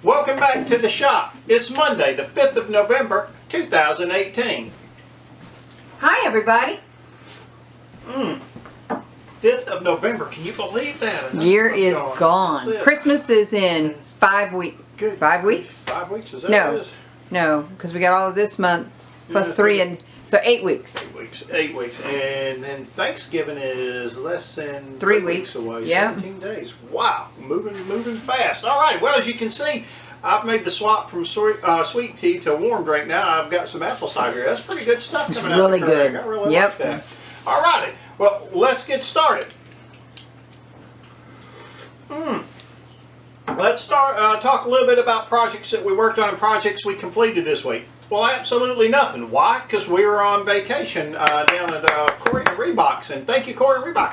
Welcome back to the shop. It's Monday, the 5th of November, 2018. Hi, everybody. 5th of November. Can you believe that? Year is gone. That's it. Christmas is in 5 weeks. Good. 5 weeks? 5 weeks, is that No. what it is? No, because we got all of this month plus Yeah, 3, and so 8 weeks. 8 weeks. 8 weeks. And then Thanksgiving is less than 3 weeks weeks. away. Yeah. 17 days. Wow. Moving fast. All right. Well, as you can see, I've made the swap from sweet tea to warm drink. Now I've got some apple cider. That's pretty good stuff It's coming out really of the Keurig. good. I really Yep. like that. All righty. Well, let's get started. Let's talk a little bit about projects that we worked on and projects we completed this week. Well, absolutely nothing. Why? Because we were on vacation down at Corey and Reebok's, and thank you, Corey and Reebok.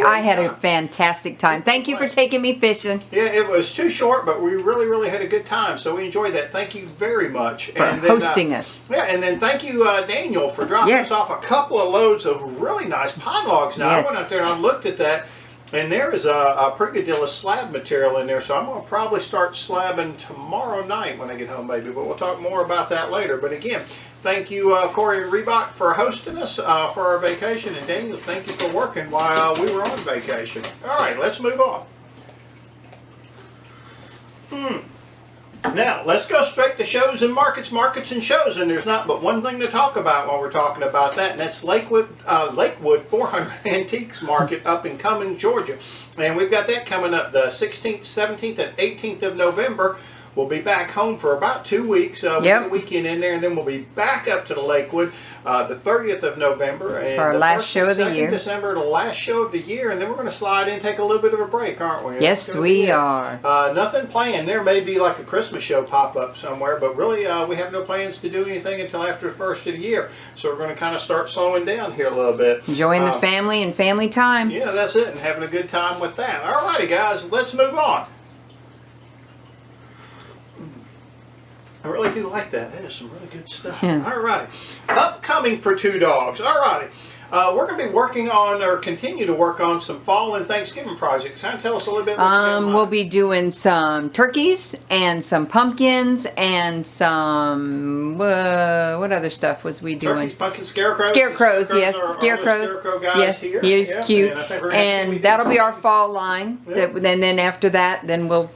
I had a fantastic time. Thank you for taking me fishing. Yeah, it was too short, but we really had a good time, so we enjoyed that. Thank you very much. For hosting us. Yeah, and then thank you, Daniel, for dropping us off a couple of loads of really nice pine logs. Now, I went out there and I looked at that, and there is a pretty good deal of slab material in there, so I'm going to probably start slabbing tomorrow night when I get home, maybe, but we'll talk more about that later. But again, thank you, Corey and Reebok, for hosting us for our vacation, and Daniel, thank you for working while we were on vacation. All right, let's move on. Now, let's go straight to shows and markets and shows, and there's not but one thing to talk about while we're talking about that, and that's Lakewood 400 Antiques Market up in Cumming, Georgia. And we've got that coming up the 16th, 17th, and 18th of November. We'll be back home for about 2 weeks. We'll get a weekend in there, and then we'll be back up to the Lakewood the 30th of November. And for our last show of the year. December, the last show of the year, and then we're going to slide in and take a little bit of a break, aren't we? Yes, we are. Nothing planned. There may be like a Christmas show pop up somewhere, but really we have no plans to do anything until after the first of the year. So we're going to kind of start slowing down here a little bit. Enjoying the family and family time. Yeah, that's it, and having a good time with that. All righty, guys, let's move on. I really do like that. That is some really good stuff. Yeah. All righty. Upcoming for Two Dogs. All righty. We're going to be working on, or continue to work on, some fall and Thanksgiving projects. Can you tell us a little bit what you got in mind? We'll be doing some turkeys and some pumpkins and some, what other stuff was we doing? Turkeys, pumpkins, scarecrows. Scarecrows, yes. Are Scarecrows. scarecrow guys Yes, here. he is Yeah, cute. And, I think we're gonna have And that'll be our fall line. Yeah. And then after that, then we'll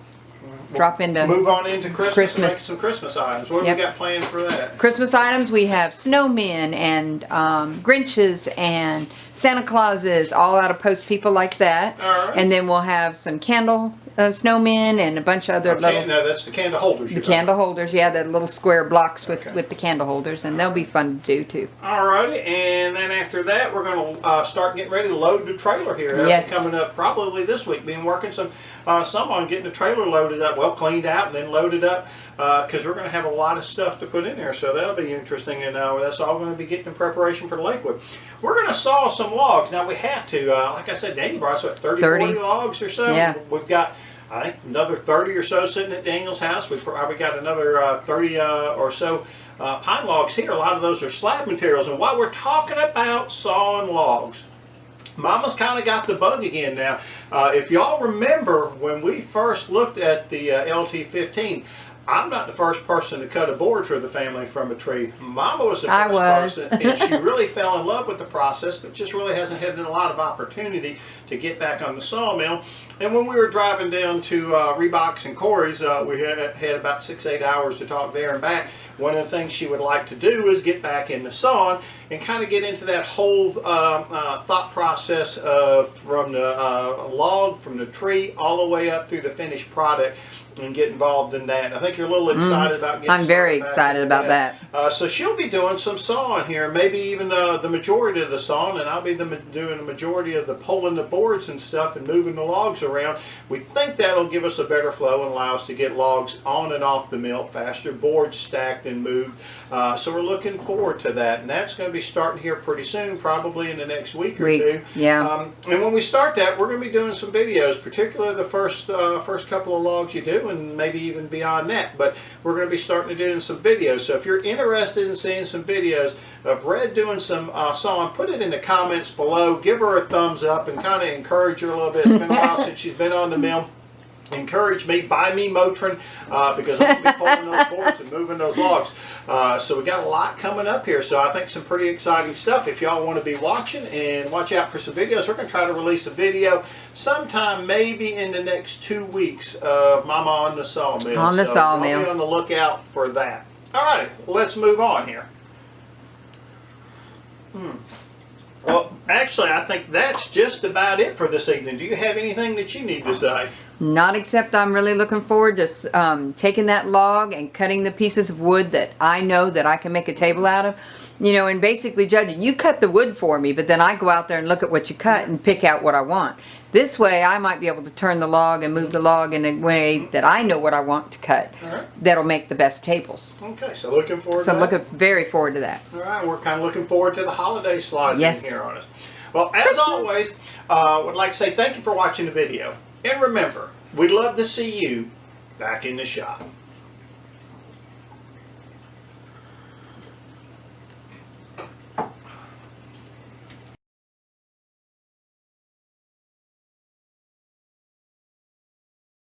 drop into move on into Christmas and make Christmas. some Christmas items. What do we got planned for that? Christmas items. We have snowmen and Grinches and Santa Clauses, all out of post people like that. All right. And then we'll have some candle snowmen and a bunch of other little... No, that's the candle holders. The candle holders, yeah, the little square blocks with the candle holders, and they'll be fun to do too. Alrighty, and then after that, we're going to start getting ready to load the trailer here. That'll be coming up probably this week. Been working some on getting the trailer loaded up, well cleaned out, and then loaded up, because we're going to have a lot of stuff to put in there. So that'll be interesting, and that's all going to be getting in preparation for the Lakewood. We're going to saw some logs. Now we have to, like I said, Danny brought us what, 30, 40 logs or so. Yeah. We've got, I think, another 30 or so sitting at Daniel's house. We've probably got another 30 or so pine logs here. A lot of those are slab materials. And while we're talking about sawing logs, Mama's kind of got the bug again now. If y'all remember when we first looked at the LT15, I'm not the first person to cut a board for the family from a tree. Mama was the first person, and she really fell in love with the process, but just really hasn't had a lot of opportunity to get back on the sawmill. And when we were driving down to Reebok's and Corey's, we had about 6-8 hours to talk there and back. One of the things she would like to do is get back into sawing and kind of get into that whole thought process of from the log, from the tree, all the way up through the finished product, and get involved in that. I think you're a little excited about getting I'm very excited about that. So she'll be doing some sawing here, maybe even the majority of the sawing, and I'll be doing the majority of the pulling the boards and stuff and moving the logs around. We think that'll give us a better flow and allow us to get logs on and off the mill faster, boards stacked and moved. So we're looking forward to that, and that's going to be starting here pretty soon, probably in the next week or two. Yeah. And when we start that, we're going to be doing some videos, particularly the first couple of logs you do, and maybe even beyond that. But we're going to be starting to do some videos. So if you're interested in seeing some videos of Red doing some sawing, put it in the comments below. Give her a thumbs up and kind of encourage her a little bit. It's been a while since she's been on the mill. encourage me, buy me Motrin, because I'm going to be pulling those boards and moving those logs. So we got a lot coming up here, so I think some pretty exciting stuff. If y'all want to be watching, and watch out for some videos, we're going to try to release a video sometime maybe in the next 2 weeks of Mama on the Sawmill. On the sawmill. Y'all be on the lookout for that. All right, let's move on here. Well, actually, I think that's just about it for this evening. Do you have anything that you need to say? Not except I'm really looking forward to taking that log and cutting the pieces of wood that I know that I can make a table out of. You know, and basically, Judge, you cut the wood for me, but then I go out there and look at what you cut and pick out what I want. This way, I might be able to turn the log and move the log in a way that I know what I want to cut. All right. That'll make the best tables. Okay, so looking forward to So that. looking very forward to that. All right, we're kind of looking forward to the holiday slide Yes. in here on us. Well, as Christmas. always, would like to say thank you for watching the video. And remember, we'd love to see you back in the shop.